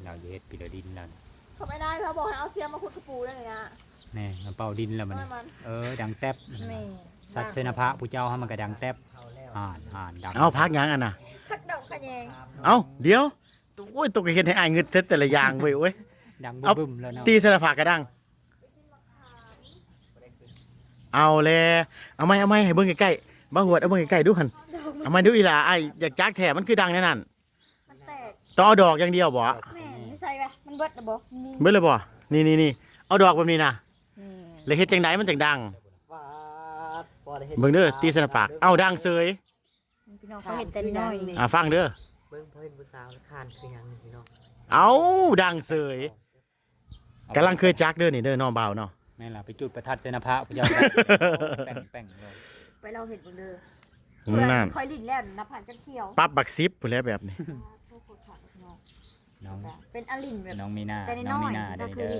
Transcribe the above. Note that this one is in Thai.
เราจะเฮ็ดปิโลดินแล้ว เขาไม่ได้เขาบอกให้เอาเสียมมาขุดกระปูได้เลยนะ แน่มันเป่าดินแล้วมัน น้อยมัน ดังแต๊บ แม่ สัตว์เสนาพระผู้เจ้าให้มันก็ดังแต๊บดัง เอาพักหยังอันน่ะ พักดอกขะแยง เอาเดี๋ยวโอ้ยตกเห็นให้อายเงินแต่ละอย่างเว้ยโอ้ย ดัง เอา บึ้มๆแล้วเนาะ ตีสลับผักกระดังเอาเลยเอาไหมให้เบิ่งใกล้ๆบ้าหวดเอาเบิ่งใกล้ๆดูหันเอามาดูอีหล่าไอ้อยากจักแถมันคือดังแน่นั่น มันแตก ต้องเอาดอกอย่างเดียวบ่ แม่ไม่ใส่ไปมันเบิดนะบอกนี่ เบิ่งเลยบ่นี่เอาดอกแบบนี้นะ นี่ แล้วเฮ็ดจังไดมันจังดัง ว่าบ่ได้เฮ็ด เบิ่งเด้อตีสลับผักเอาดังเสย พี่น้องเขาเห็นแต่น้อยนี่ ฟังเด้อ เบิ่งพอเห็นผู้สาวคานคือหยังนี่พี่น้อง เอาดังเสยกำลังเคยจักเด้อนี่เด้อน้องบ่าวเนาะ แม่นล่ะไปจุดประทัดเสนาพระผู้เจ้าแป้งเลย ไปเราเห็นบนเด้อ นั่น คอยลิ้นแล้วนับผ่านจังเที่ยว ปั๊บบักซิปพุ่นแหล้วแบบนี้ โคตรขาดพี่น้อง น้อง เป็นอลินแบบ น้องมีหน้า แต่ น้อง น้อ มี ย หน้า ๆ เด้ ก็ อ คือ เด้อ